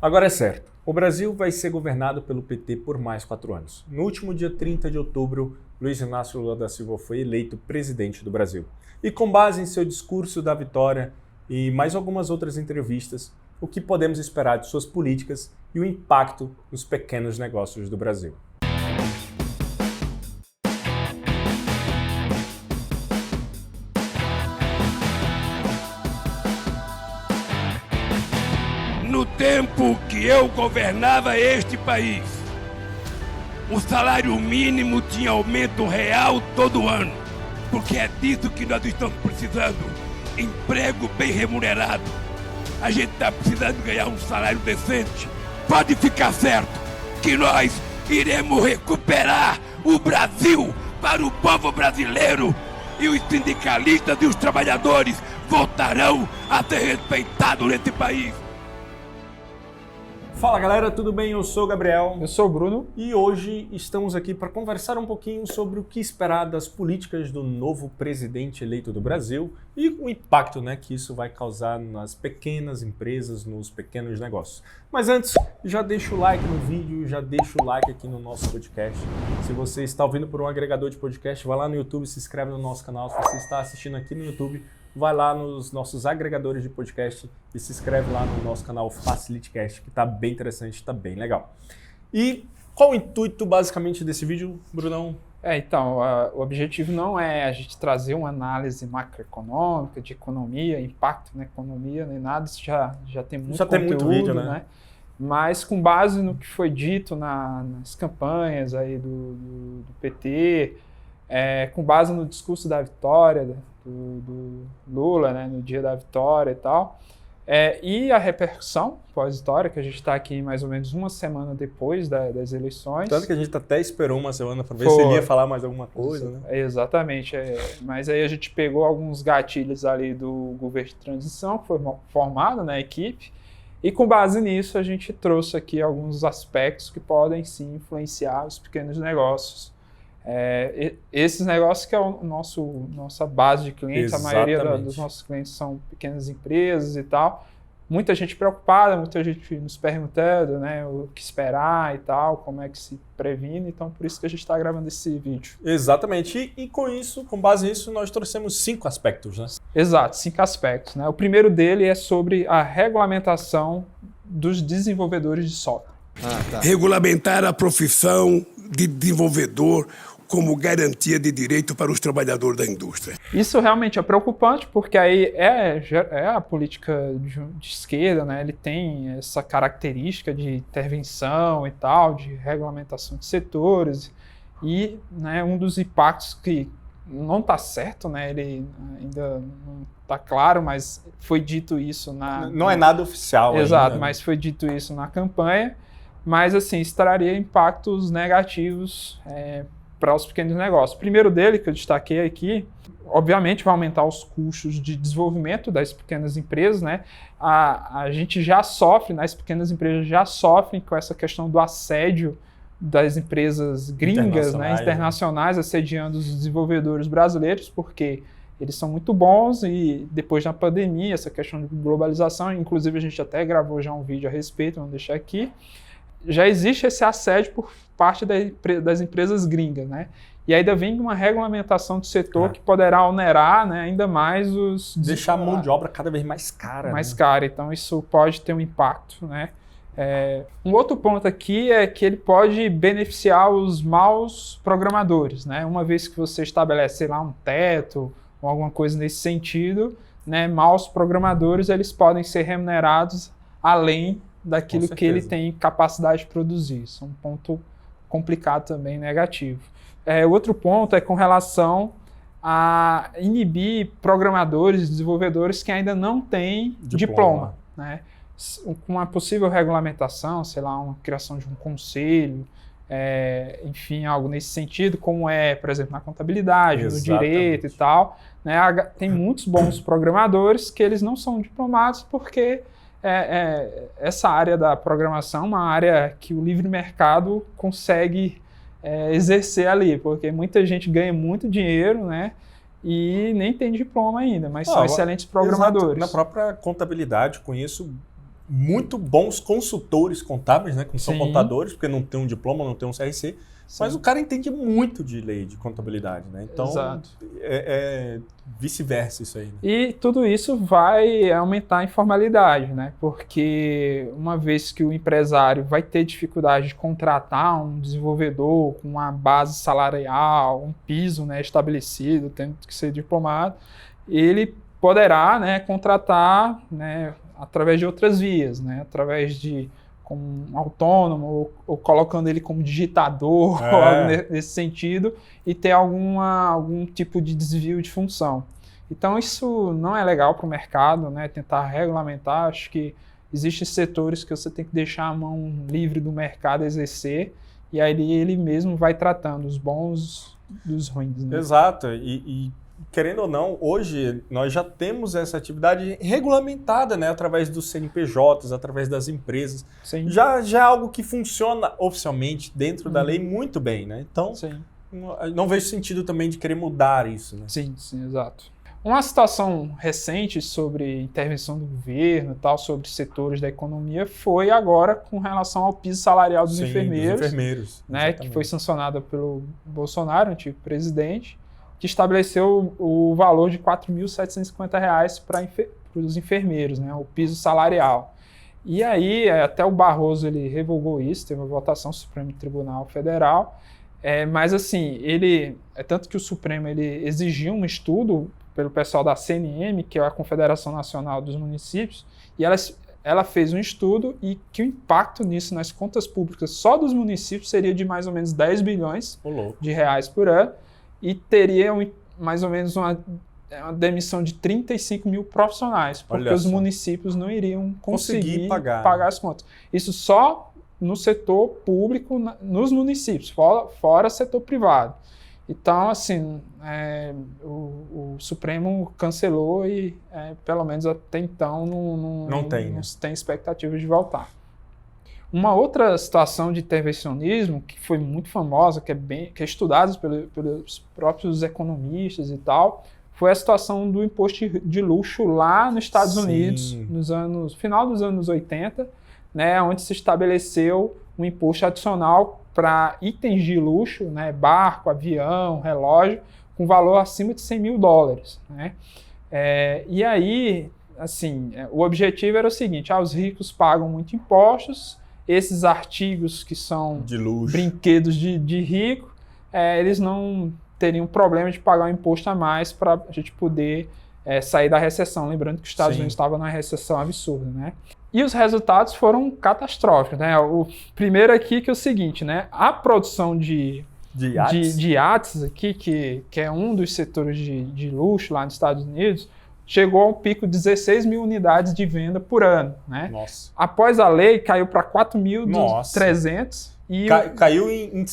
Agora é certo, o Brasil vai ser governado pelo PT por mais 4 anos. No último dia 30 de outubro, Luiz Inácio Lula da Silva foi eleito presidente do Brasil. E com base em seu discurso da vitória e mais algumas outras entrevistas, o que podemos esperar de suas políticas e o impacto nos pequenos negócios do Brasil. No tempo que eu governava este país, o salário mínimo tinha aumento real todo ano, porque é disso que nós estamos precisando, emprego bem remunerado. A gente está precisando ganhar um salário decente. Pode ficar certo que nós iremos recuperar o Brasil para o povo brasileiro e os sindicalistas e os trabalhadores voltarão a ser respeitados nesse país. Fala galera, tudo bem? Eu sou o Gabriel. Eu sou o Bruno. E hoje estamos aqui para conversar um pouquinho sobre o que esperar das políticas do novo presidente eleito do Brasil e o impacto, que isso vai causar nas pequenas empresas, nos pequenos negócios. Mas antes, já deixa o like no vídeo, já deixa o like aqui no nosso podcast. Se você está ouvindo por um agregador de podcast, vai lá no YouTube, se inscreve no nosso canal. Se você está assistindo aqui no YouTube, vai lá nos nossos agregadores de podcast e se inscreve lá no nosso canal FaciliteCast, que está bem interessante, está bem legal. E qual o intuito basicamente desse vídeo, Brunão? Então, o objetivo não é a gente trazer uma análise macroeconômica, de economia, impacto na economia, nem nada, isso já tem muito conteúdo, tem muito vídeo, né? Mas com base no que foi dito nas campanhas aí do PT, com base no discurso da vitória, do Lula, no dia da vitória e tal, e a repercussão pós-vitória, que a gente está aqui mais ou menos uma semana depois das eleições. Tanto que a gente até esperou uma semana para ver se ele ia falar mais alguma coisa, né? Exatamente, mas aí a gente pegou alguns gatilhos ali do governo de transição, que foi formado na equipe, e com base nisso a gente trouxe aqui alguns aspectos que podem sim influenciar os pequenos negócios. Esses negócios que é nossa base de clientes. Exatamente. A maioria dos nossos clientes são pequenas empresas e tal. Muita gente preocupada, muita gente nos perguntando, o que esperar e tal, como é que se previne. Então, por isso que a gente está gravando esse vídeo. Exatamente. E com isso, com base nisso, nós trouxemos 5 aspectos, né? Exato, 5 aspectos. O primeiro dele é sobre a regulamentação dos desenvolvedores de software. Regulamentar a profissão de desenvolvedor como garantia de direito para os trabalhadores da indústria. Isso realmente é preocupante, porque aí é a política de esquerda, ele tem essa característica de intervenção e tal, de regulamentação de setores, e um dos impactos que não está certo, ele ainda não está claro, mas foi dito isso Não é nada oficial. Exato, ainda. Mas foi dito isso na campanha, mas assim, isso traria impactos negativos para os pequenos negócios. O primeiro dele, que eu destaquei aqui, obviamente vai aumentar os custos de desenvolvimento das pequenas empresas, A gente já sofre, as pequenas empresas já sofrem com essa questão do assédio das empresas gringas, internacionais, assediando os desenvolvedores brasileiros, porque eles são muito bons e depois da pandemia, essa questão de globalização, inclusive a gente até gravou já um vídeo a respeito, vamos deixar aqui, já existe esse assédio por parte das empresas gringas, E ainda vem uma regulamentação do setor que poderá onerar, ainda mais deixar a mão de obra cada vez mais cara. Cara, então isso pode ter um impacto, Um outro ponto aqui é que ele pode beneficiar os maus programadores, Uma vez que você estabelece, sei lá, um teto ou alguma coisa nesse sentido, maus programadores eles podem ser remunerados além daquilo que ele tem capacidade de produzir. Isso é um ponto complicado também, negativo. Outro ponto é com relação a inibir programadores, desenvolvedores que ainda não têm diploma. Com uma possível regulamentação, sei lá, uma criação de um conselho, enfim, algo nesse sentido, como por exemplo, na contabilidade, no direito e tal. Tem muitos bons programadores que eles não são diplomados porque essa área da programação é uma área que o livre mercado consegue exercer ali, porque muita gente ganha muito dinheiro, e nem tem diploma ainda, mas são excelentes programadores. Exato. Na própria contabilidade, conheço muito bons consultores contábeis, né? Que são Sim. contadores, porque não tem um diploma, não tem um CRC. Sim. Mas o cara entende muito de lei, de contabilidade, né? Então, Exato. é vice-versa isso aí. Né? E tudo isso vai aumentar a informalidade, né? Porque uma vez que o empresário vai ter dificuldade de contratar um desenvolvedor com uma base salarial, um piso, né, estabelecido, tendo que ser diplomado, ele poderá, né, contratar, né, através de outras vias, né? Através de como um autônomo, ou colocando ele como digitador, ou algo nesse sentido, e ter algum tipo de desvio de função. Então isso não é legal para o mercado, né? Tentar regulamentar, acho que existem setores que você tem que deixar a mão livre do mercado exercer, e aí ele mesmo vai tratando os bons dos ruins. Né? Exato, e querendo ou não, hoje nós já temos essa atividade regulamentada, né, através dos CNPJs, através das empresas. Sim. Já é algo que funciona oficialmente dentro da lei muito bem, né? Então, Sim. não vejo sentido também de querer mudar isso, né? Sim, exato. Uma situação recente sobre intervenção do governo e tal, sobre setores da economia, foi agora com relação ao piso salarial dos enfermeiros. Dos enfermeiros, né, que foi sancionada pelo Bolsonaro, antigo presidente, que estabeleceu o valor de R$ 4.750 para os enfermeiros, né, o piso salarial. E aí, até o Barroso ele revogou isso, teve uma votação no Supremo Tribunal Federal, mas assim, tanto que o Supremo ele exigiu um estudo pelo pessoal da CNM, que é a Confederação Nacional dos Municípios, e ela fez um estudo e que o impacto nisso nas contas públicas só dos municípios seria de mais ou menos 10 bilhões de reais por ano, e teria mais ou menos uma demissão de 35 mil profissionais, porque os municípios não iriam conseguir pagar as contas. Isso só no setor público, nos municípios, fora setor privado. Então, assim, o Supremo cancelou e, pelo menos até então, não tem expectativa de voltar. Uma outra situação de intervencionismo que foi muito famosa, que é estudada pelos próprios economistas e tal, foi a situação do imposto de luxo lá nos Estados Unidos, no final dos anos 80, né, onde se estabeleceu um imposto adicional para itens de luxo, né, barco, avião, relógio, com valor acima de $100 mil. Né? E aí, assim, o objetivo era o seguinte: os ricos pagam muito impostos, esses artigos que são de luxo, brinquedos de rico, eles não teriam problema de pagar um imposto a mais para a gente poder sair da recessão. Lembrando que os Estados Unidos estavam numa recessão absurda, né? E os resultados foram catastróficos, né? O primeiro aqui que é o seguinte, né? A produção de iates aqui, que é um dos setores de luxo lá nos Estados Unidos, chegou a um pico de 16 mil unidades de venda por ano, né? Nossa. Após a lei, caiu para 4.300. Caiu em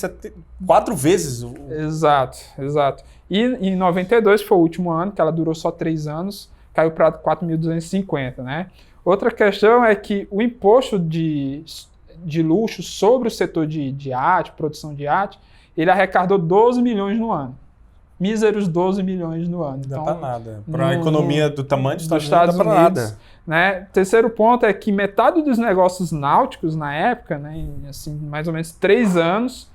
4 vezes. Exato. E em 92 foi o último ano, que ela durou só 3 anos, caiu para 4.250, né? Outra questão é que o imposto de luxo sobre o setor de iate, produção de iate, ele arrecadou 12 milhões no ano. Míseros 12 milhões no ano. Não dá nada. Para a economia do tamanho dos Estados Unidos, nada. Né? Terceiro ponto é que metade dos negócios náuticos na época, né, assim, mais ou menos 3 anos,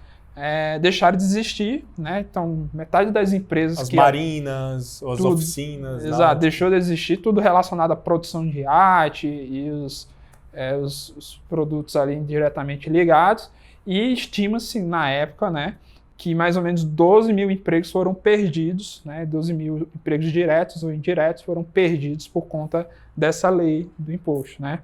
deixaram de existir. Né? Então, metade das empresas... As marinas, as oficinas... Exato, deixou de existir, tudo relacionado à produção de iate e os produtos ali diretamente ligados. E estima-se, na época, né, que mais ou menos 12 mil empregos foram perdidos, né, 12 mil empregos diretos ou indiretos foram perdidos por conta dessa lei do imposto. Né?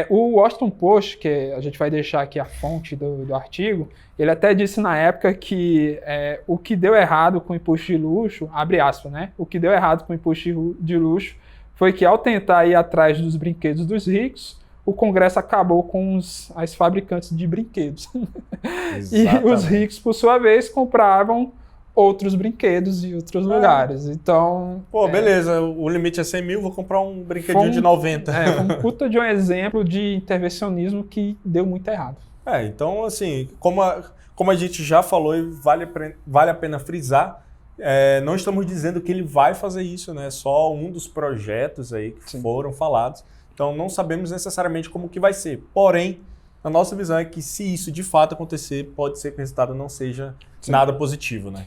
O Washington Post, que a gente vai deixar aqui a fonte do artigo, ele até disse na época que o que deu errado com o imposto de luxo, abre aspas, né, o que deu errado com o imposto de luxo foi que ao tentar ir atrás dos brinquedos dos ricos, o Congresso acabou com as fabricantes de brinquedos. E os ricos, por sua vez, compravam outros brinquedos em outros lugares. Então... beleza, o limite é 100 mil, vou comprar um brinquedinho de 90. Foi um puta de um exemplo de intervencionismo que deu muito errado. Então, assim, como a gente já falou e vale a pena frisar, não estamos dizendo que ele vai fazer isso, né? É só um dos projetos aí que foram falados. Então não sabemos necessariamente como que vai ser. Porém, a nossa visão é que se isso de fato acontecer, pode ser que o resultado não seja nada positivo, né?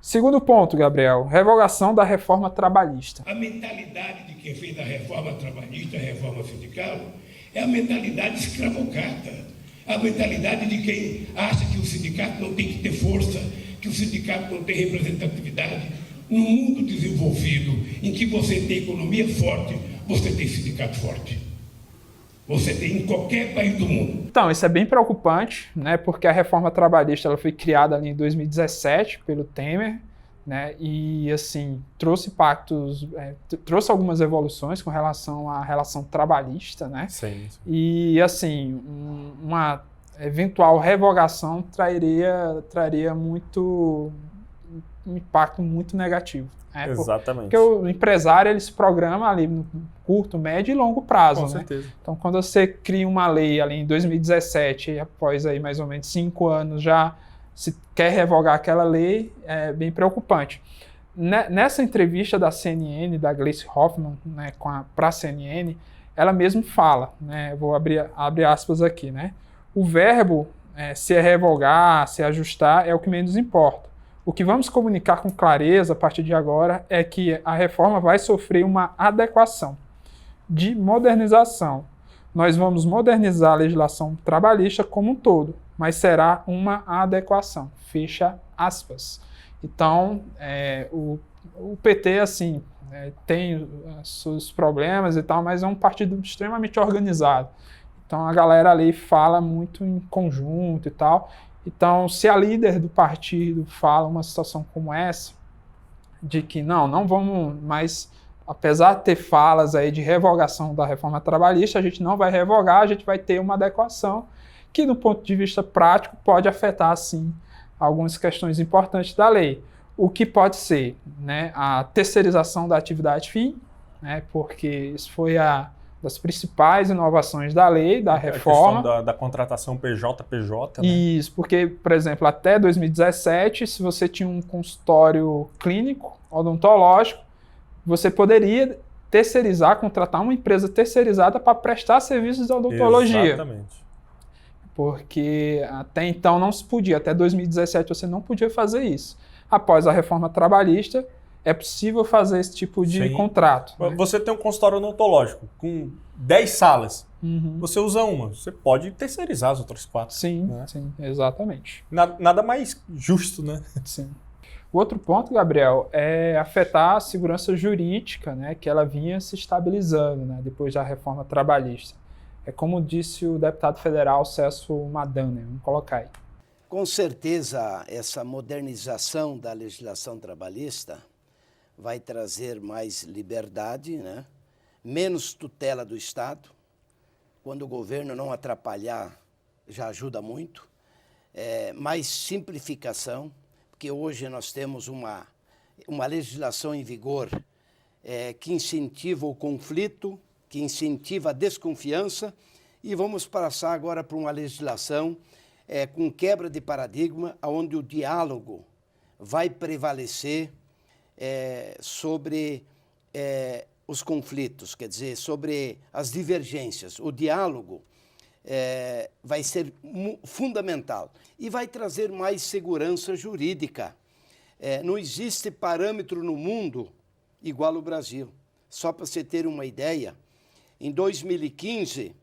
Segundo ponto, Gabriel, revogação da reforma trabalhista. A mentalidade de quem fez a reforma trabalhista, a reforma sindical, é a mentalidade escravocrata. A mentalidade de quem acha que o sindicato não tem que ter força, que o sindicato não tem representatividade. Num mundo desenvolvido, em que você tem economia forte, você tem sindicato forte. Você tem em qualquer país do mundo. Então, isso é bem preocupante, né? Porque a reforma trabalhista ela foi criada ali em 2017 pelo Temer, né? E assim trouxe impactos, trouxe algumas evoluções com relação à relação trabalhista, né? Sim. E assim uma eventual revogação traria muito um impacto muito negativo. Exatamente. Porque o empresário ele se programa ali no curto, médio e longo prazo. Com né? certeza. Então, quando você cria uma lei ali em 2017, e após aí mais ou menos 5 anos já se quer revogar aquela lei, é bem preocupante. Nessa entrevista da CNN, da Gleice Hoffmann, né, para a CNN, ela mesmo fala, né, vou abrir aspas aqui, né, o verbo se revogar, se ajustar é o que menos importa. O que vamos comunicar com clareza a partir de agora é que a reforma vai sofrer uma adequação de modernização. Nós vamos modernizar a legislação trabalhista como um todo, mas será uma adequação. Fecha aspas. Então, o PT, assim, tem seus problemas e tal, mas é um partido extremamente organizado. Então, a galera ali fala muito em conjunto e tal. Então, se a líder do partido fala uma situação como essa, de que não vamos mais, apesar de ter falas aí de revogação da reforma trabalhista, a gente não vai revogar, a gente vai ter uma adequação que, do ponto de vista prático, pode afetar, sim, algumas questões importantes da lei. O que pode ser, né, a terceirização da atividade fim, né, porque isso foi das principais inovações da lei, da reforma. A questão da contratação PJ-PJ, né? Isso, porque, por exemplo, até 2017, se você tinha um consultório clínico, odontológico, você poderia terceirizar, contratar uma empresa terceirizada para prestar serviços de odontologia. Exatamente. Porque até então não se podia, até 2017 você não podia fazer isso. Após a reforma trabalhista, é possível fazer esse tipo de contrato. Né? Você tem um consultório odontológico com 10 salas. Uhum. Você usa uma. Você pode terceirizar as outras 4. Sim, né? sim, exatamente. Nada mais justo, né? Sim. O outro ponto, Gabriel, é afetar a segurança jurídica, né, que ela vinha se estabilizando, né, depois da reforma trabalhista. É como disse o deputado federal Celso Madana. Vamos colocar aí. Com certeza, essa modernização da legislação trabalhista vai trazer mais liberdade, né? Menos tutela do Estado. Quando o governo não atrapalhar, já ajuda muito. Mais simplificação, porque hoje nós temos uma legislação em vigor que incentiva o conflito, que incentiva a desconfiança, e vamos passar agora para uma legislação com quebra de paradigma, onde o diálogo vai prevalecer sobre os conflitos, quer dizer, sobre as divergências. O diálogo vai ser fundamental e vai trazer mais segurança jurídica. Não existe parâmetro no mundo igual ao Brasil. Só para você ter uma ideia, em 2015,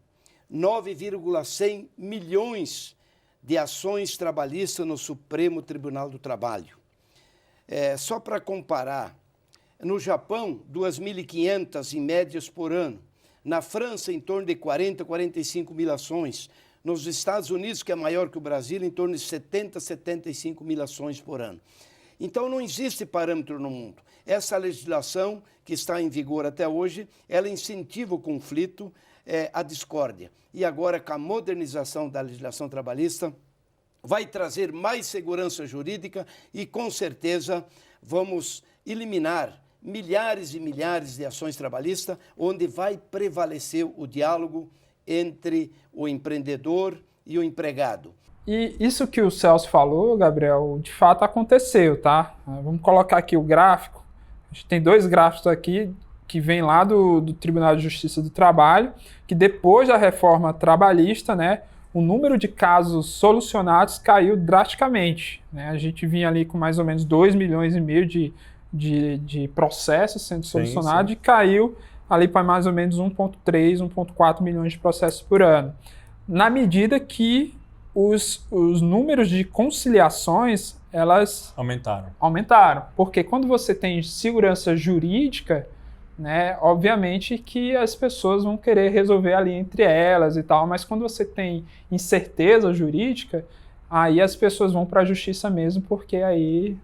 9,100 milhões de ações trabalhistas no Supremo Tribunal do Trabalho. Só para comparar, no Japão, 2.500 em médias por ano. Na França, em torno de 40, 45 mil ações. Nos Estados Unidos, que é maior que o Brasil, em torno de 70, 75 mil ações por ano. Então, não existe parâmetro no mundo. Essa legislação que está em vigor até hoje, ela incentiva o conflito, a discórdia. E agora, com a modernização da legislação trabalhista, vai trazer mais segurança jurídica e, com certeza, vamos eliminar milhares e milhares de ações trabalhistas, onde vai prevalecer o diálogo entre o empreendedor e o empregado. E isso que o Celso falou, Gabriel, de fato aconteceu, tá? Vamos colocar aqui o gráfico. A gente tem 2 gráficos aqui que vem lá do Tribunal de Justiça do Trabalho, que depois da reforma trabalhista, né, o número de casos solucionados caiu drasticamente, né? A gente vinha ali com mais ou menos 2,5 milhões de processos sendo solucionados, e caiu ali para mais ou menos 1,3, 1,4 milhões de processos por ano. Na medida que os números de conciliações, elas aumentaram. Porque quando você tem segurança jurídica, né, obviamente que as pessoas vão querer resolver ali entre elas e tal, mas quando você tem incerteza jurídica, aí as pessoas vão para a justiça mesmo, porque aí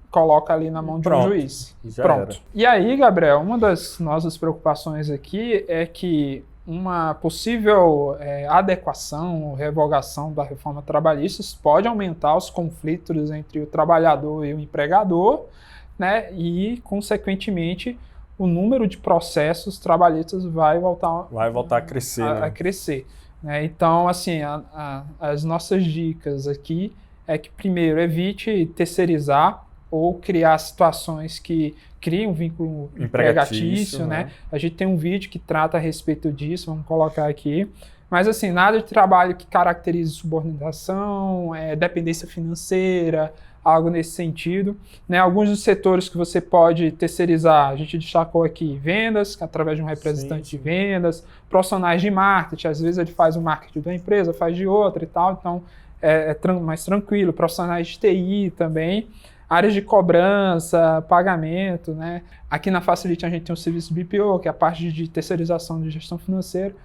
coloca ali na mão de um juiz. Pronto. E aí, Gabriel, uma das nossas preocupações aqui é que uma possível adequação ou revogação da reforma trabalhista pode aumentar os conflitos entre o trabalhador e o empregador, né, e, consequentemente, o número de processos trabalhistas vai voltar a crescer. Crescer, né? Então, assim, as nossas dicas aqui é que, primeiro, evite terceirizar ou criar situações que criem um vínculo empregatício, né? A gente tem um vídeo que trata a respeito disso, vamos colocar aqui. Mas, assim, nada de trabalho que caracterize subordinação, dependência financeira, algo nesse sentido, né? Alguns dos setores que você pode terceirizar, a gente destacou aqui vendas, através de um representante de vendas, profissionais de marketing, às vezes ele faz o marketing da empresa, faz de outra e tal, então mais tranquilo, profissionais de TI também, áreas de cobrança, pagamento, né? Aqui na Facility a gente tem o serviço BPO, que é a parte de terceirização de gestão financeira,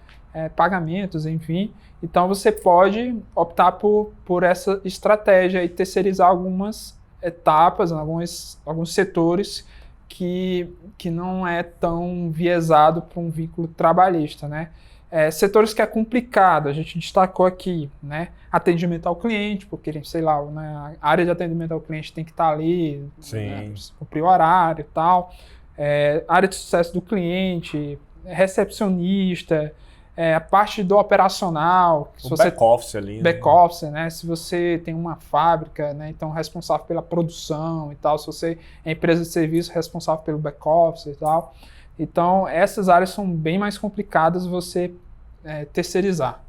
pagamentos, enfim. Então você pode optar por essa estratégia e terceirizar algumas etapas, alguns setores que não é tão viesado para um vínculo trabalhista, né? Setores que é complicado, a gente destacou aqui, né? Atendimento ao cliente, porque, sei lá, né, a área de atendimento ao cliente tem que estar ali, né, cumprir o horário e tal. Área de sucesso do cliente, recepcionista, a parte do operacional. O back-office ali. Back-office, né? Se você tem uma fábrica, né, então responsável pela produção e tal. Se você é empresa de serviço, responsável pelo back-office e tal. Então, essas áreas são bem mais complicadas você terceirizar.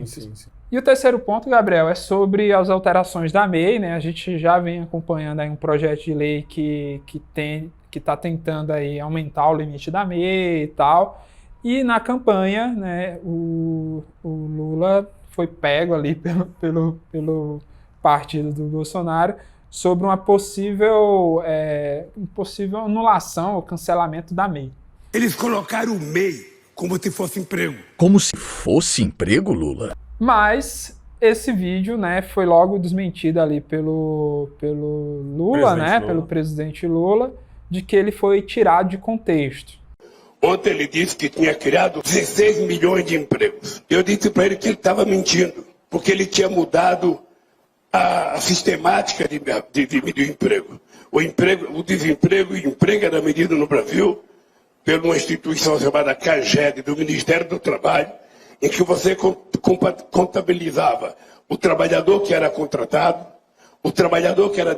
Sim. E o terceiro ponto, Gabriel, é sobre as alterações da MEI, né? A gente já vem acompanhando aí um projeto de lei que está tentando aí aumentar o limite da MEI e tal. E na campanha, né, o Lula foi pego ali pelo partido do Bolsonaro sobre uma possível anulação ou cancelamento da MEI. Eles colocaram o MEI como se fosse emprego. Como se fosse emprego, Lula? Mas esse vídeo, né, foi logo desmentido ali pelo Lula, né, pelo presidente Lula, de que ele foi tirado de contexto. Ontem ele disse que tinha criado 16 milhões de empregos. Eu disse para ele que ele estava mentindo, porque ele tinha mudado a sistemática de emprego. O desemprego e o emprego era medido no Brasil por uma instituição chamada CAGED, do Ministério do Trabalho, em que você contabilizava o trabalhador que era contratado, o trabalhador que era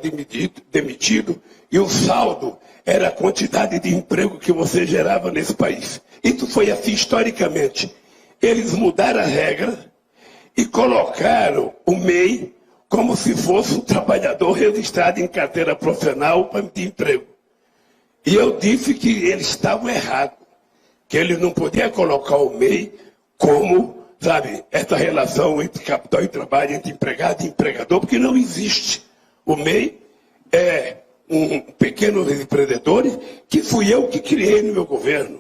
demitido, e o saldo era a quantidade de emprego que você gerava nesse país. Isso foi assim historicamente. Eles mudaram a regra e colocaram o MEI como se fosse um trabalhador registrado em carteira profissional para emitir emprego. E eu disse que eles estavam errados, que eles não podiam colocar o MEI como, sabe, essa relação entre capital e trabalho, entre empregado e empregador, porque não existe. O MEI é um pequeno empreendedor que fui eu que criei no meu governo.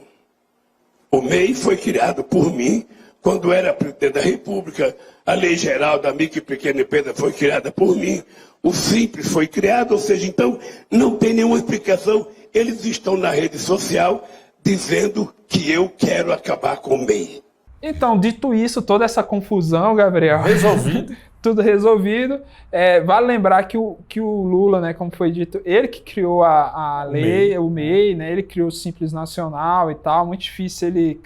O MEI foi criado por mim quando era presidente da República. A Lei Geral da Micro e Pequena Empresa foi criada por mim. O Simples foi criado, ou seja, então não tem nenhuma explicação. Eles estão na rede social dizendo que eu quero acabar com o MEI. Então, dito isso, toda essa confusão, Gabriel... Resolvido. Tudo resolvido. Vale lembrar que o Lula, né, como foi dito, ele que criou a lei, o MEI, né, ele criou o Simples Nacional e tal. Muito difícil ele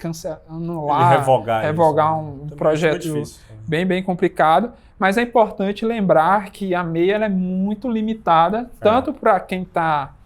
anular, revogar um projeto bem complicado. Mas é importante lembrar que a MEI ela é muito limitada, tanto para quem está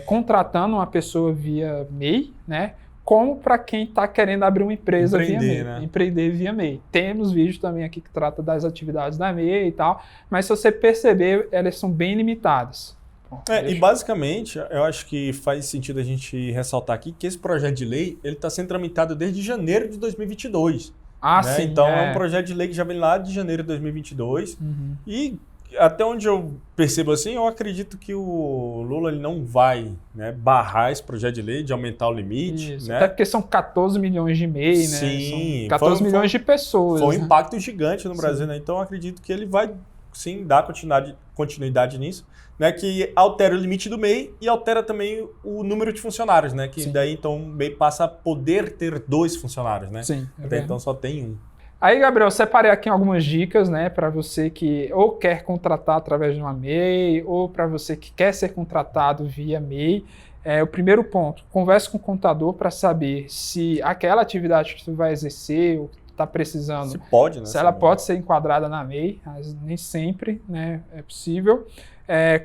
contratando uma pessoa via MEI, né, como para quem está querendo abrir uma empresa via MEI, né? empreender via MEI. Temos vídeos também aqui que trata das atividades da MEI e tal, mas se você perceber, elas são bem limitadas. Bom, E basicamente, eu acho que faz sentido a gente ressaltar aqui que esse projeto de lei ele está sendo tramitado desde janeiro de 2022. Ah, né? sim. Então é um projeto de lei que já vem lá de janeiro de 2022 e até onde eu percebo assim, eu acredito que o Lula ele não vai, né, barrar esse projeto de lei de aumentar o limite. Isso, né? até porque são 14 milhões de MEI, né? Sim, São 14 milhões de pessoas. Foi um né? impacto gigante no Brasil, né? Então eu acredito que ele vai sim dar continuidade nisso, né? Que altera o limite do MEI e altera também o número de funcionários, né? Que daí então o MEI passa a poder ter 2 funcionários, né? Sim. Até então só tem 1. Aí, Gabriel, eu separei aqui algumas dicas, né, para você que ou quer contratar através de uma MEI, ou para você que quer ser contratado via MEI. O primeiro ponto, converse com o contador para saber se aquela atividade que você vai exercer, ou que está precisando, Se pode, né? se ela pode ser enquadrada na MEI, mas nem sempre, né, é possível.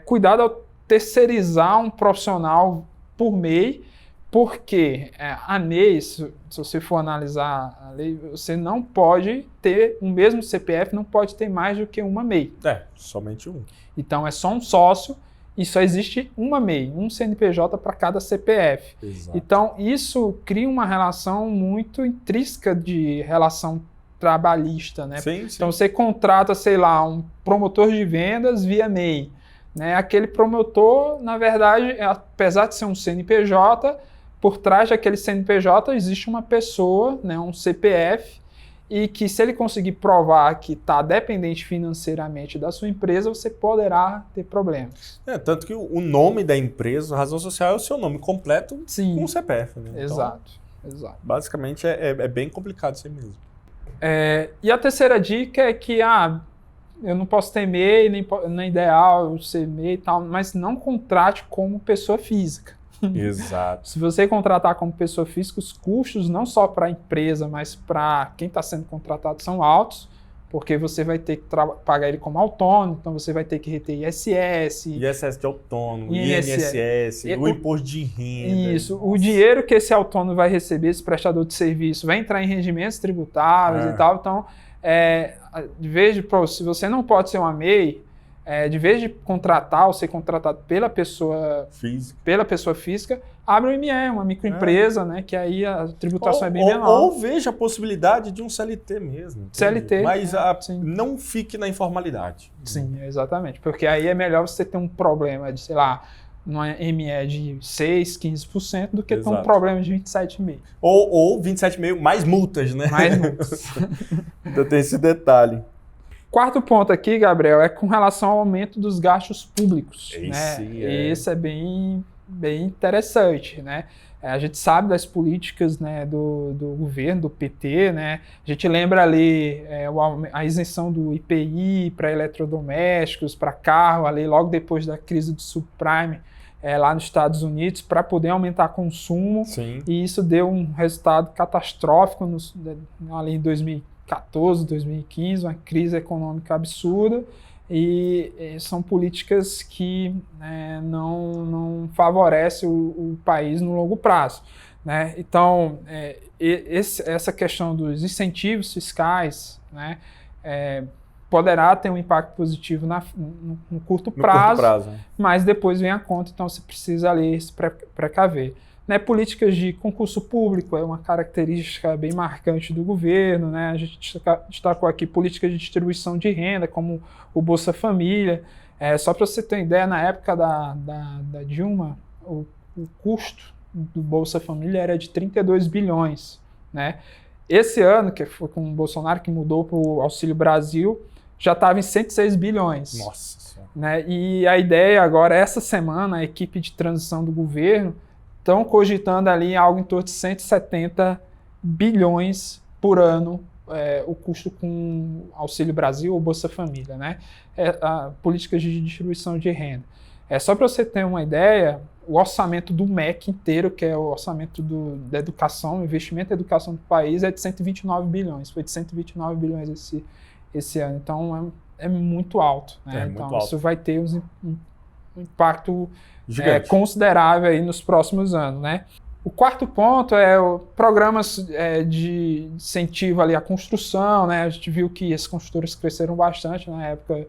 Cuidado ao terceirizar um profissional por MEI, porque a MEI, se você for analisar a lei, você não pode ter o mesmo CPF, não pode ter mais do que uma MEI. Somente 1. Então é só um sócio e só existe uma MEI, um CNPJ para cada CPF. Exato. Então isso cria uma relação muito intrínseca de relação trabalhista, né? Sim. Então você contrata, sei lá, um promotor de vendas via MEI. Né? Aquele promotor, na verdade, apesar de ser um CNPJ, por trás daquele CNPJ existe uma pessoa, né, um CPF, e que se ele conseguir provar que está dependente financeiramente da sua empresa, você poderá ter problemas. Tanto que o nome da empresa, a razão social, é o seu nome completo com o CPF. Né? Exato. Basicamente é bem complicado isso aí mesmo. E a terceira dica é que eu não posso ter MEI, nem é ideal eu ser MEI e tal, mas não contrate como pessoa física. Exato. Se você contratar como pessoa física, os custos não só para a empresa, mas para quem está sendo contratado são altos, porque você vai ter que pagar ele como autônomo, então você vai ter que reter ISS. ISS de autônomo, INSS, o imposto de renda. Isso, o dinheiro que esse autônomo vai receber, esse prestador de serviço, vai entrar em rendimentos tributáveis e tal, então, se você não pode ser uma MEI, de vez de contratar ou ser contratado pela pessoa física, abre um ME, uma microempresa, né, que aí a tributação é bem menor. Ou veja a possibilidade de um CLT mesmo. Entende? CLT. Mas não fique na informalidade. Sim, exatamente. Porque aí é melhor você ter um problema de, sei lá, numa ME de 6%, 15% do que ter um problema de 27,5%. Ou 27,5% mais multas, né? Mais multas. Então tem esse detalhe. Quarto ponto aqui, Gabriel, é com relação ao aumento dos gastos públicos. Esse é bem interessante, né? A gente sabe das políticas, né, do governo, do PT, né? A gente lembra ali a isenção do IPI para eletrodomésticos, para carro, ali logo depois da crise do subprime lá nos Estados Unidos, para poder aumentar consumo. Sim. E isso deu um resultado catastrófico ali em 2014, 2015, uma crise econômica absurda, e são políticas que não favorecem o país no longo prazo. Né? Então, essa questão dos incentivos fiscais, né, poderá ter um impacto positivo no curto prazo, mas depois vem a conta, então você precisa ali se precaver. Né, políticas de concurso público é uma característica bem marcante do governo, né? A gente destacou aqui políticas de distribuição de renda, como o Bolsa Família. Só para você ter uma ideia, na época da Dilma, o custo do Bolsa Família era de 32 bilhões. Né? Esse ano, que foi com o Bolsonaro, que mudou para o Auxílio Brasil, já estava em 106 bilhões. Nossa Senhora. Né? E a ideia agora, essa semana, a equipe de transição do governo estão cogitando ali algo em torno de 170 bilhões por ano o custo com Auxílio Brasil ou Bolsa Família, né? Políticas de distribuição de renda. Só para você ter uma ideia, o orçamento do MEC inteiro, que é o orçamento da educação, o investimento em educação do país, é de 129 bilhões. Foi de 129 bilhões esse ano. Então, é muito alto. Né? Então, muito alto. Isso vai ter um impacto gigante, considerável aí nos próximos anos, né? O quarto ponto é programas de incentivo ali à construção, né? A gente viu que as construtoras cresceram bastante na época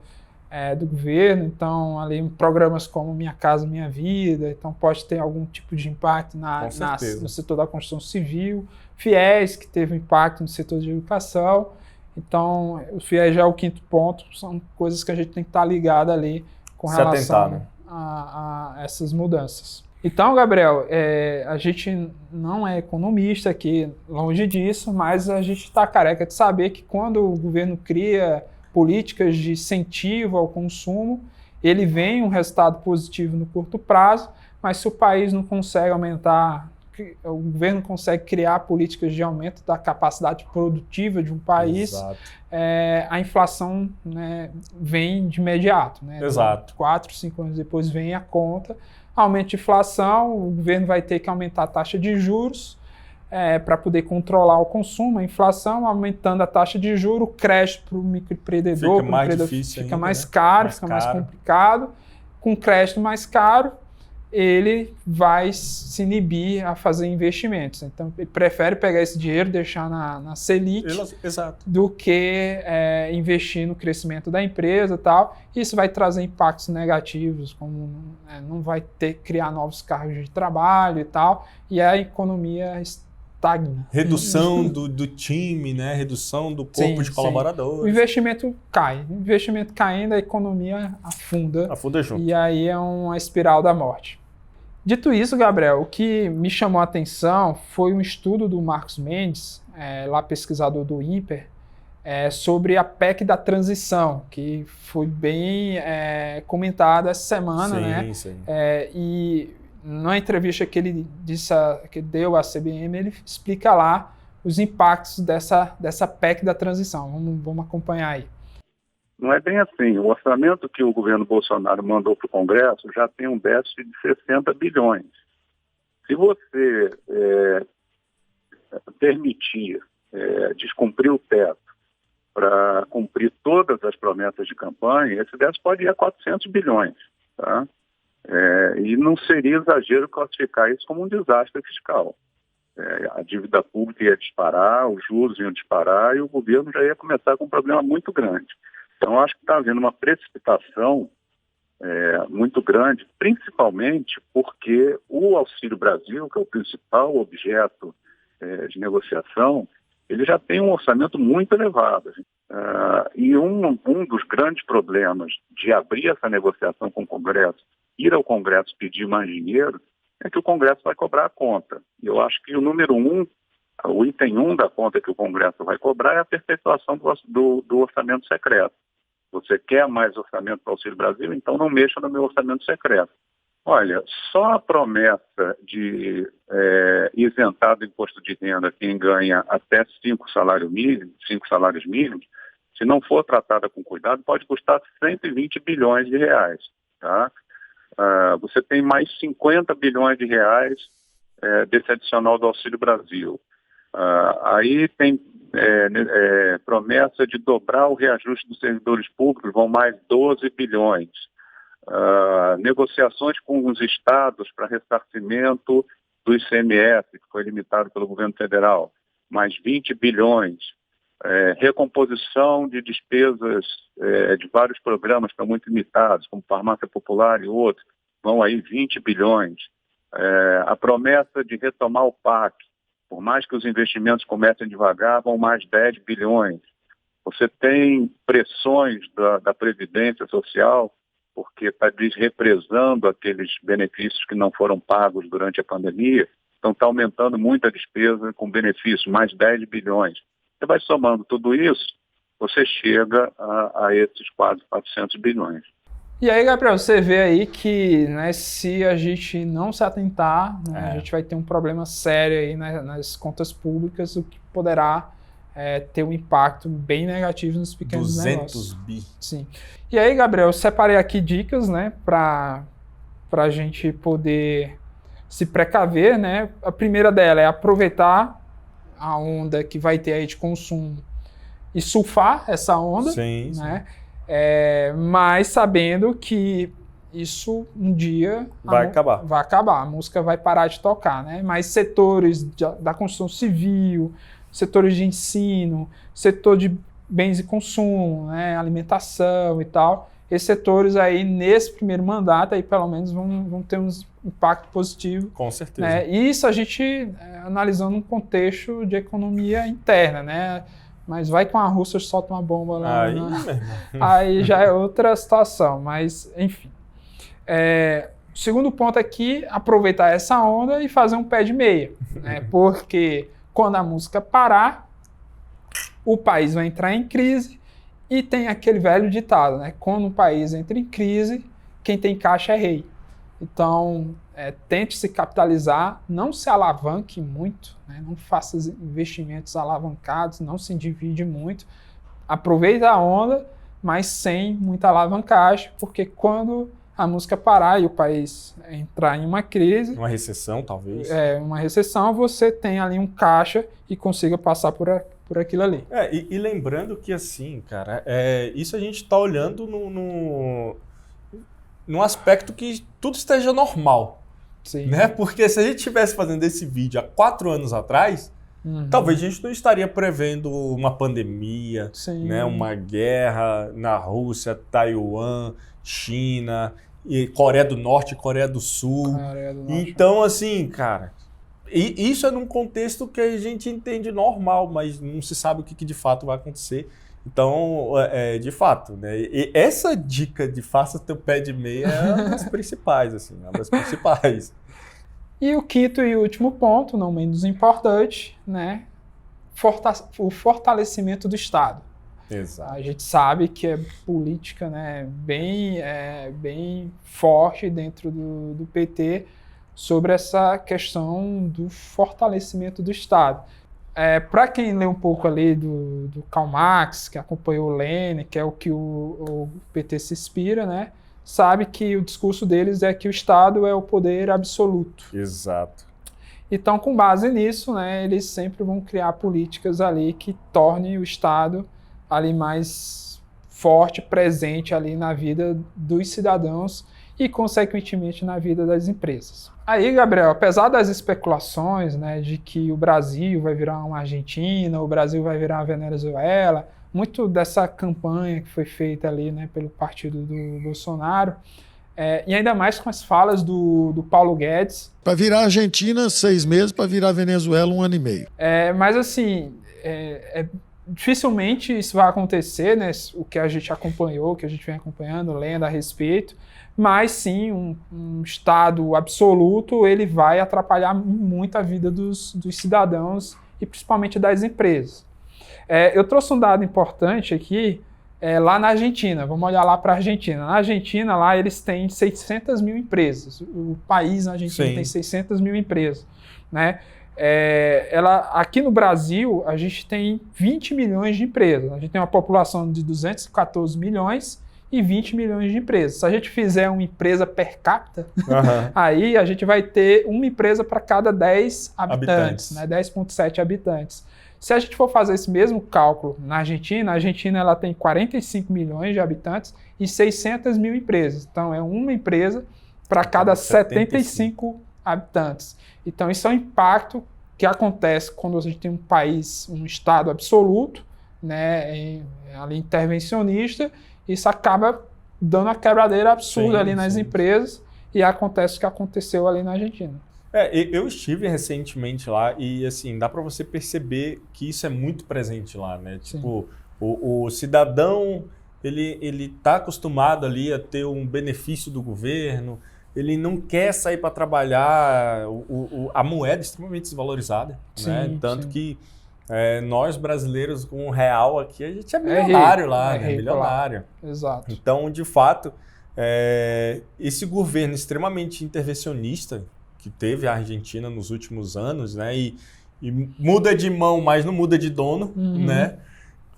do governo, então ali programas como Minha Casa Minha Vida, então pode ter algum tipo de impacto no setor da construção civil. FIES, que teve impacto no setor de educação. Então, o FIES já é o quinto ponto, são coisas que a gente tem que estar ligado ali com relação a essas mudanças. Então, Gabriel, a gente não é economista aqui, longe disso, mas a gente está careca de saber que quando o governo cria políticas de incentivo ao consumo, ele vem um resultado positivo no curto prazo, mas se o país não consegue aumentar, o governo consegue criar políticas de aumento da capacidade produtiva de um país, a inflação, né, vem de imediato. Né? Exato. 4, 5 anos depois vem a conta, aumento de inflação, o governo vai ter que aumentar a taxa de juros para poder controlar o consumo, a inflação, aumentando a taxa de juros, o crédito para o microempreendedor fica mais caro, fica mais complicado. Com crédito mais caro, ele vai se inibir a fazer investimentos. Então, ele prefere pegar esse dinheiro e deixar na Selic do que investir no crescimento da empresa e tal. Isso vai trazer impactos negativos, como não vai criar novos cargos de trabalho e tal, e a economia estagna. Redução do time, né? Redução do corpo de colaboradores. O investimento cai. O investimento caindo, a economia afunda. Afunda junto. E aí é uma espiral da morte. Dito isso, Gabriel, o que me chamou a atenção foi um estudo do Marcos Mendes, lá pesquisador do INPER, sobre a PEC da transição, que foi bem comentada essa semana, né? Sim. E na entrevista que ele deu à CBN, ele explica lá os impactos dessa PEC da transição. Vamos acompanhar aí. Não é bem assim. O orçamento que o governo Bolsonaro mandou para o Congresso já tem um déficit de 60 bilhões. Se você permitir descumprir o teto para cumprir todas as promessas de campanha, esse déficit pode ir a 400 bilhões. Tá? E não seria exagero classificar isso como um desastre fiscal. A dívida pública ia disparar, os juros iam disparar e o governo já ia começar com um problema muito grande. Então, acho que está havendo uma precipitação muito grande, principalmente porque o Auxílio Brasil, que é o principal objeto de negociação, ele já tem um orçamento muito elevado. E um dos grandes problemas de abrir essa negociação com o Congresso, ir ao Congresso pedir mais dinheiro, é que o Congresso vai cobrar a conta. E eu acho que o item 1 da conta que o Congresso vai cobrar é a perpetuação do orçamento secreto. Você quer mais orçamento para o Auxílio Brasil? Então não mexa no meu orçamento secreto. Olha, só a promessa de isentar do imposto de renda quem ganha até 5 salários mínimos, se não for tratada com cuidado, pode custar 120 bilhões de reais. Tá? Você tem mais 50 bilhões de reais desse adicional do Auxílio Brasil. Aí tem promessa de dobrar o reajuste dos servidores públicos, vão mais 12 bilhões. Negociações com os estados para ressarcimento do ICMS, que foi limitado pelo governo federal, mais 20 bilhões. Recomposição de despesas de vários programas que estão muito limitados, como Farmácia Popular e outros, vão aí 20 bilhões. A promessa de retomar o PAC, por mais que os investimentos comecem devagar, vão mais 10 bilhões. Você tem pressões da Previdência Social, porque está desrepresando aqueles benefícios que não foram pagos durante a pandemia, então está aumentando muito a despesa com benefícios, mais 10 bilhões. Você vai somando tudo isso, você chega a esses quase 400 bilhões. E aí, Gabriel, você vê aí que, né, se a gente não se atentar, né, a gente vai ter um problema sério aí nas contas públicas, o que poderá ter um impacto bem negativo nos pequenos negócios. 200 bi. Sim. E aí, Gabriel, eu separei aqui dicas, né, para a gente poder se precaver, né? A primeira dela é aproveitar a onda que vai ter aí de consumo e surfar essa onda, sim, né? Mas sabendo que isso um dia Vai acabar. Vai acabar, a música vai parar de tocar, né? Mas setores da construção civil, setores de ensino, setor de bens e consumo, né? Alimentação e tal, esses setores aí, nesse primeiro mandato, aí pelo menos vão ter um impacto positivo. Com certeza. Né? E isso a gente analisando um contexto de economia interna, né? Mas vai que uma Rússia solta uma bomba lá. Aí já é outra situação, mas enfim. O segundo ponto aqui, aproveitar essa onda e fazer um pé de meia. Né? Porque quando a música parar, o país vai entrar em crise e tem aquele velho ditado, né? Quando o país entra em crise, quem tem caixa é rei. Então, tente se capitalizar, não se alavanque muito, né? Não faça investimentos alavancados, não se endivide muito. Aproveita a onda, mas sem muita alavancagem, porque quando a música parar e o país entrar em uma crise... Uma recessão, talvez. Uma recessão, você tem ali um caixa e consiga passar por aquilo ali. E lembrando que, assim, cara, isso a gente está olhando num aspecto que tudo esteja normal. Sim. Né? Porque se a gente estivesse fazendo esse vídeo há 4 anos atrás, talvez a gente não estaria prevendo uma pandemia, né? Uma guerra na Rússia, Taiwan, China, e Coreia do Norte e Coreia do Sul. Então, assim, cara, isso é num contexto que a gente entende normal, mas não se sabe o que de fato vai acontecer. Então, de fato, né? E essa dica de faça teu pé de meia é uma das principais, assim, uma das principais. E o quinto e último ponto, não menos importante, né? O fortalecimento do Estado. Exato. A gente sabe que é política, né, bem forte dentro do PT sobre essa questão do fortalecimento do Estado. Para quem lê um pouco ali do Karl Marx, que acompanhou o Lenin, que é o que o PT se inspira, né, sabe que o discurso deles é que o Estado é o poder absoluto. Exato. Então, com base nisso, né, eles sempre vão criar políticas ali que tornem o Estado ali mais forte, presente ali na vida dos cidadãos e, consequentemente, na vida das empresas. Aí, Gabriel, apesar das especulações, né, de que o Brasil vai virar uma Argentina, o Brasil vai virar uma Venezuela, muito dessa campanha que foi feita ali, né, pelo partido do Bolsonaro, e ainda mais com as falas do Paulo Guedes. Para virar Argentina, 6 meses, para virar Venezuela, 1 ano e meio. Mas assim, dificilmente isso vai acontecer, né? O que a gente acompanhou, o que a gente vem acompanhando, lendo a respeito, mas sim, um Estado absoluto, ele vai atrapalhar muito a vida dos cidadãos e principalmente das empresas. Eu trouxe um dado importante aqui, lá na Argentina. Vamos olhar lá para a Argentina. Na Argentina, lá eles têm 600 mil empresas. O país na Argentina tem 600 mil empresas, né? Aqui no Brasil, a gente tem 20 milhões de empresas. A gente tem uma população de 214 milhões e 20 milhões de empresas. Se a gente fizer uma empresa per capita, aí a gente vai ter uma empresa para cada 10 habitantes. Né? 10,7 habitantes. Se a gente for fazer esse mesmo cálculo na Argentina, a Argentina ela tem 45 milhões de habitantes e 600 mil empresas. Então, é uma empresa para cada 75 habitantes. Então, isso é um impacto que acontece quando a gente tem um país, um Estado absoluto, né, ali intervencionista. Isso acaba dando uma quebradeira absurda ali nas empresas e acontece o que aconteceu ali na Argentina. Eu estive recentemente lá e, assim, dá para você perceber que isso é muito presente lá, né? Tipo, o cidadão, ele tá acostumado ali a ter um benefício do governo, ele não quer sair para trabalhar, a moeda é extremamente desvalorizada, né? Tanto que nós brasileiros com o real aqui, a gente é milionário lá, né? Milionário. Exato. Então, de fato, esse governo extremamente intervencionista que teve a Argentina nos últimos anos, né? E muda de mão, mas não muda de dono, né?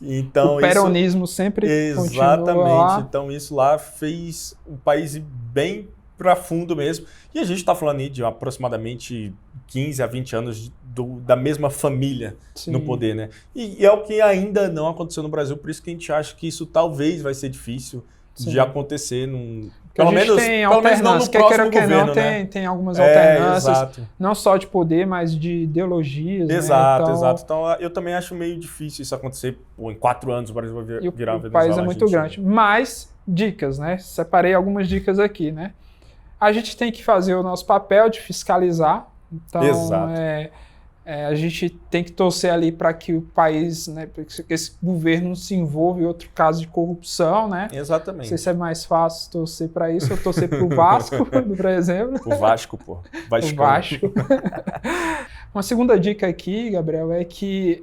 Então, o peronismo sempre exatamente. Lá. Então, isso lá fez o país ir bem para fundo mesmo. E a gente está falando aí de aproximadamente 15 a 20 anos da mesma família no poder, né? E é o que ainda não aconteceu no Brasil, por isso que a gente acha que isso talvez vai ser difícil de acontecer num... Pelo menos não no próximo governo, né? Tem algumas alternâncias, exato. Não só de poder, mas de ideologias. Exato, né? Exato. Então eu também acho meio difícil isso acontecer. Em 4 anos o Brasil vai virar Venezuela. O país é muito grande. Mas, dicas, né? Separei algumas dicas aqui, né? A gente tem que fazer o nosso papel de fiscalizar. Então, exato. A gente tem que torcer ali para que o país, né, que esse governo não se envolva em outro caso de corrupção, né? Exatamente. Não sei se é mais fácil torcer para isso ou torcer para o Vasco, por exemplo. O Vasco, pô. O Vasco. Uma segunda dica aqui, Gabriel, é que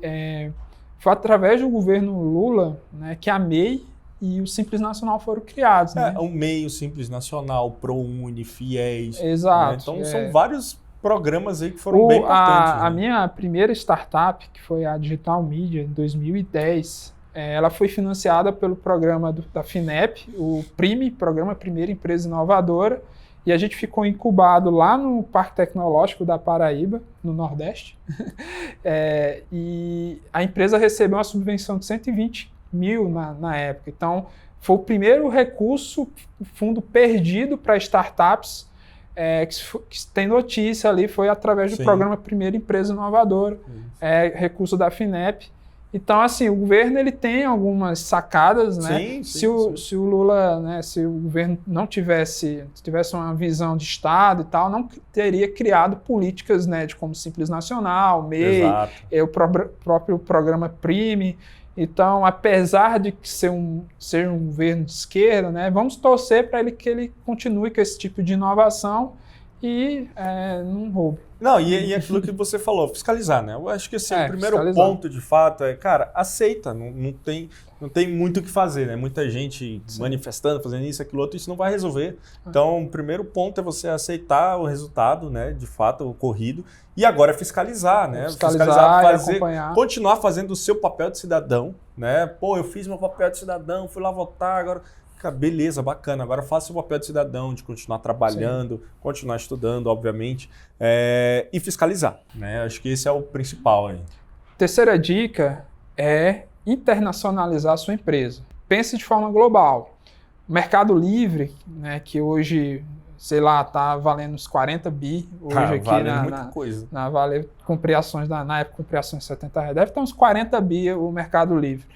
foi através do governo Lula, né, que a MEI e o Simples Nacional foram criados. Né? O MEI, o Simples Nacional, ProUni, FIES. Exato. Né? Então são vários programas aí que foram bem importantes. A minha primeira startup, que foi a Digital Media, em 2010, ela foi financiada pelo programa da FINEP, o PRIME, Programa Primeira Empresa Inovadora, e a gente ficou incubado lá no Parque Tecnológico da Paraíba, no Nordeste, e a empresa recebeu uma subvenção de 120 mil na época. Então, foi o primeiro recurso, fundo perdido para startups, que tem notícia ali, foi através do programa Primeira Empresa Inovadora, recurso da FINEP. Então, assim, o governo ele tem algumas sacadas, né? Se o Lula, né, se o governo não tivesse uma visão de Estado e tal, não teria criado políticas, né, como Simples Nacional, MEI, o próprio programa PRIME. Então, apesar de ser um governo de esquerda, né, vamos torcer para que ele continue com esse tipo de inovação e não roube. Não, e aquilo que você falou, fiscalizar, né? Eu acho que assim, o primeiro ponto, de fato, cara, aceita, não tem muito o que fazer, né? Muita gente manifestando, fazendo isso, aquilo outro, isso não vai resolver. Então, o primeiro ponto é você aceitar o resultado, né, de fato, ocorrido, e agora fiscalizar, né? Fiscalizar fazer, e acompanhar. Continuar fazendo o seu papel de cidadão, né? Pô, eu fiz meu papel de cidadão, fui lá votar, agora... Beleza, bacana, agora faça o papel de cidadão, de continuar trabalhando, continuar estudando, obviamente, e fiscalizar, né? Acho que esse é o principal aí. Terceira dica é internacionalizar a sua empresa. Pense de forma global. O Mercado Livre, né, que hoje, sei lá, está valendo uns 40 bi, hoje aqui na Vale, com criações, na época com criações de R$70, deve estar uns 40 bi o Mercado Livre.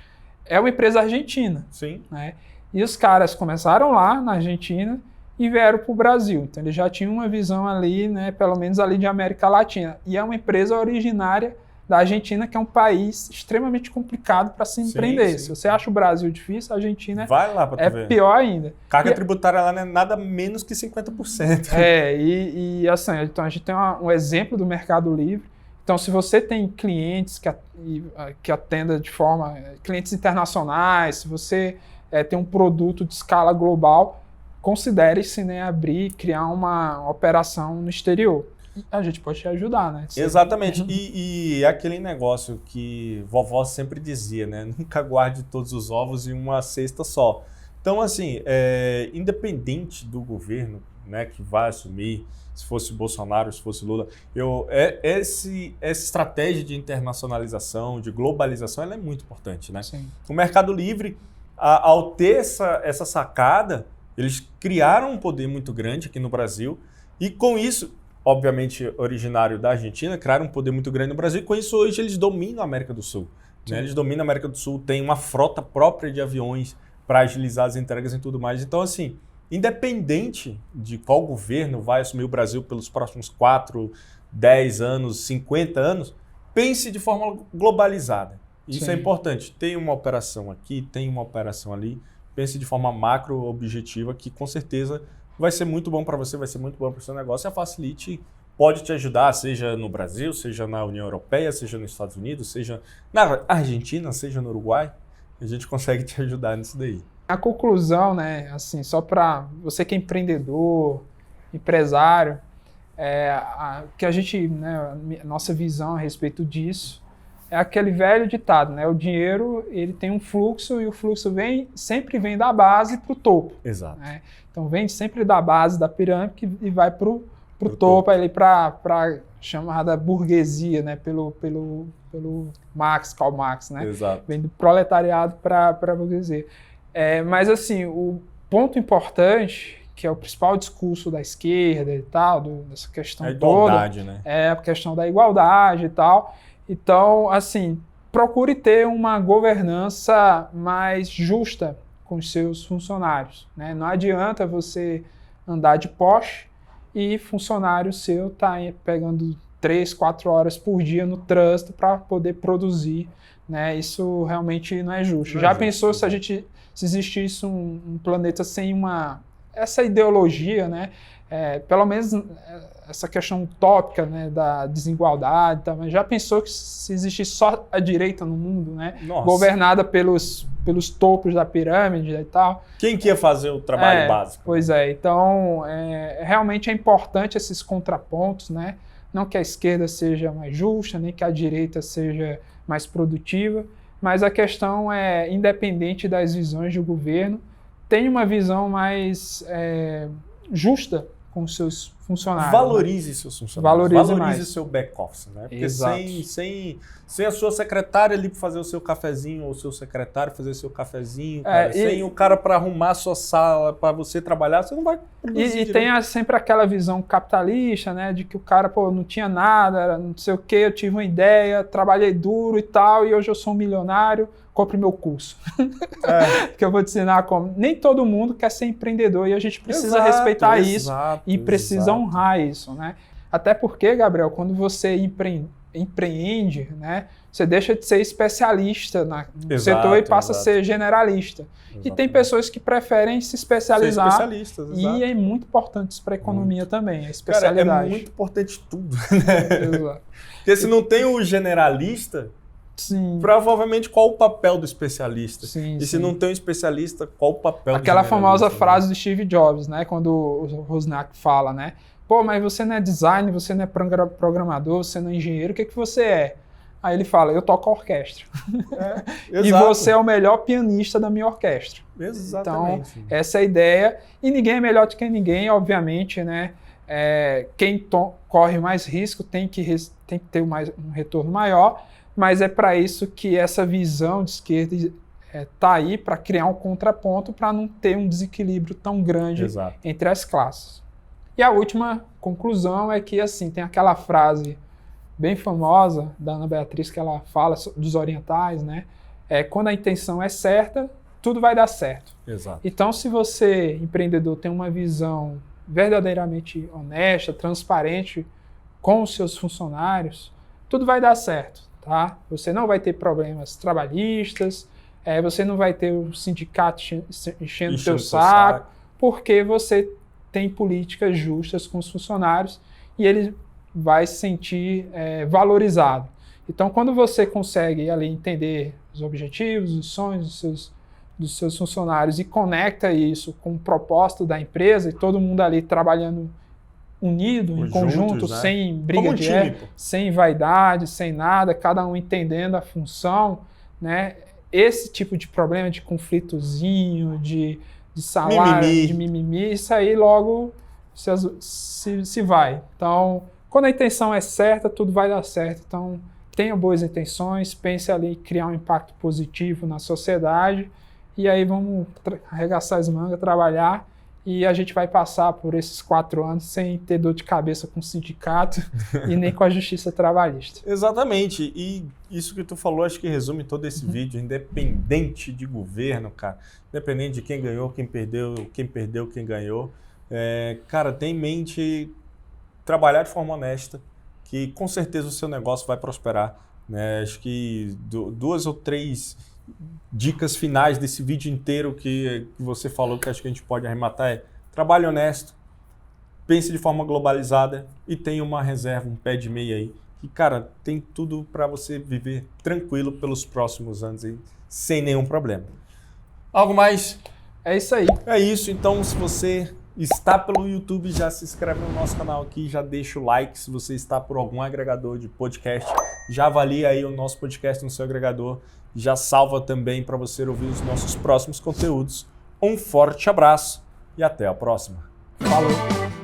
É uma empresa argentina. Sim. Né? E os caras começaram lá na Argentina e vieram para o Brasil. Então eles já tinham uma visão ali, né, pelo menos ali de América Latina. E é uma empresa originária da Argentina, que é um país extremamente complicado para se empreender. Se você acha o Brasil difícil, a Argentina vai lá pra tu ver. Pior ainda. Carga tributária lá não é nada menos que 50%. Assim, então a gente tem um exemplo do Mercado Livre. Então, se você tem clientes que atenda de forma... clientes internacionais, se você tem um produto de escala global, considere-se, né, abrir, criar uma operação no exterior. A gente pode te ajudar, né? Exatamente. E aquele negócio que vovó sempre dizia, né? Nunca guarde todos os ovos em uma cesta só. Então, assim, independente do governo, né, que vai assumir, se fosse Bolsonaro, se fosse Lula, essa estratégia de internacionalização, de globalização, ela é muito importante, né? Sim. O Mercado Livre, ao ter essa sacada, eles criaram um poder muito grande aqui no Brasil e com isso, obviamente originário da Argentina, criaram um poder muito grande no Brasil e com isso hoje eles dominam a América do Sul. Né? Eles dominam a América do Sul, tem uma frota própria de aviões para agilizar as entregas e tudo mais. Então, assim, independente de qual governo vai assumir o Brasil pelos próximos 4, 10 anos, 50 anos, pense de forma globalizada. Isso é importante. Tem uma operação aqui, tem uma operação ali. Pense de forma macro, objetiva, que com certeza vai ser muito bom para você, vai ser muito bom para o seu negócio. E a Facility pode te ajudar, seja no Brasil, seja na União Europeia, seja nos Estados Unidos, seja na Argentina, seja no Uruguai. A gente consegue te ajudar nisso daí. A conclusão, né, assim, só para você que é empreendedor, empresário, que a gente, né, nossa visão a respeito disso é aquele velho ditado, né? O dinheiro, ele tem um fluxo e o fluxo sempre vem da base para o topo. Exato. Né? Então vem sempre da base da pirâmide e vai para o topo, ali para a chamada burguesia, né? Pelo Karl Marx, né? Exato. Vem do proletariado para a burguesia. Mas assim, ponto importante, que é o principal discurso da esquerda e tal, dessa questão a igualdade, toda, né? é a questão da igualdade e tal. Então, assim, procure ter uma governança mais justa com os seus funcionários, né? Não adianta você andar de Porsche e funcionário seu tá pegando 3, 4 horas por dia no trânsito para poder produzir, né? Isso realmente não é justo. Não Já é justo, pensou se existisse um planeta sem essa ideologia, né? Pelo menos essa questão utópica, né, da desigualdade, tá? Mas já pensou que se existisse só a direita no mundo, né? Nossa. Governada pelos topos da pirâmide e tal? Quem que ia fazer o trabalho básico? Pois é, então realmente é importante esses contrapontos, né? Não que a esquerda seja mais justa, nem que a direita seja mais produtiva, mas a questão é, independente das visões do governo, tem uma visão mais justa com os seus funcionários. Valorize seus funcionários. Valorize Valorize mais. seu back-office, né? Porque Exato. sem a sua secretária ali para fazer o seu cafezinho, ou o seu secretário fazer o seu cafezinho, cara, sem o cara para arrumar a sua sala para você trabalhar, você não vai produzir. E tem sempre aquela visão capitalista, né? De que o cara, pô, não tinha nada, não sei o quê, eu tive uma ideia, trabalhei duro e tal, e hoje eu sou um milionário, compre meu curso. Que eu vou te ensinar como. Nem todo mundo quer ser empreendedor e a gente precisa respeitar isso e precisa honrar isso, né? Até porque, Gabriel, quando você empreende, né, você deixa de ser especialista no setor e passa a ser generalista. Exatamente. E tem pessoas que preferem se especializar. Ser especialistas, e é muito importante isso para a economia também, a especialidade. Cara, é muito importante tudo, né? Exato. Porque se não tem o generalista, sim, provavelmente qual o papel do especialista? Sim, e se não tem um especialista, qual o papel do Aquela famosa né? frase do Steve Jobs, né? Quando o Wozniak fala, né? Pô, mas você não é designer, você não é programador, você não é engenheiro, o que você é? Aí ele fala, eu toco a orquestra. E você é o melhor pianista da minha orquestra. Exatamente. Então, essa é a ideia. E ninguém é melhor do que ninguém, obviamente, né? Quem corre mais risco tem que ter um retorno maior, mas é para isso que essa visão de esquerda está aí, para criar um contraponto, para não ter um desequilíbrio tão grande entre as classes. E a última conclusão é que, assim, tem aquela frase bem famosa da Ana Beatriz que ela fala dos orientais, né? Quando a intenção é certa, tudo vai dar certo. Exato. Então, se você, empreendedor, tem uma visão verdadeiramente honesta, transparente com os seus funcionários, tudo vai dar certo, tá? Você não vai ter problemas trabalhistas, você não vai ter o sindicato enchendo o seu saco, porque você tem políticas justas com os funcionários e ele vai se sentir valorizado. Então, quando você consegue ali entender os objetivos, os sonhos dos seus funcionários e conecta isso com o propósito da empresa e todo mundo ali trabalhando unido, em conjunto, né? Sem briga de ego, sem vaidade, sem nada, cada um entendendo a função, né? Esse tipo de problema de conflitozinho, de salário, de mimimi, isso aí logo se vai. Então, quando a intenção é certa, tudo vai dar certo. Então, tenha boas intenções, pense ali em criar um impacto positivo na sociedade e aí vamos arregaçar as mangas, trabalhar e a gente vai passar por esses 4 anos sem ter dor de cabeça com o sindicato e nem com a justiça trabalhista. Exatamente. E isso que tu falou, acho que resume todo esse vídeo, independente de governo, cara. Independente de quem ganhou, quem perdeu, quem ganhou. Cara, tem em mente trabalhar de forma honesta, que com certeza o seu negócio vai prosperar, né? Acho que 2 ou 3 dicas finais desse vídeo inteiro que você falou, que acho que a gente pode arrematar trabalhe honesto, pense de forma globalizada e tenha uma reserva, um pé de meia aí. E, cara, tem tudo para você viver tranquilo pelos próximos anos aí, sem nenhum problema. Algo mais? É isso aí. É isso. Então, se você está pelo YouTube, já se inscreve no nosso canal aqui, já deixa o like. Se você está por algum agregador de podcast, já avalia aí o nosso podcast no seu agregador. Já salva também para você ouvir os nossos próximos conteúdos. Um forte abraço e até a próxima. Falou!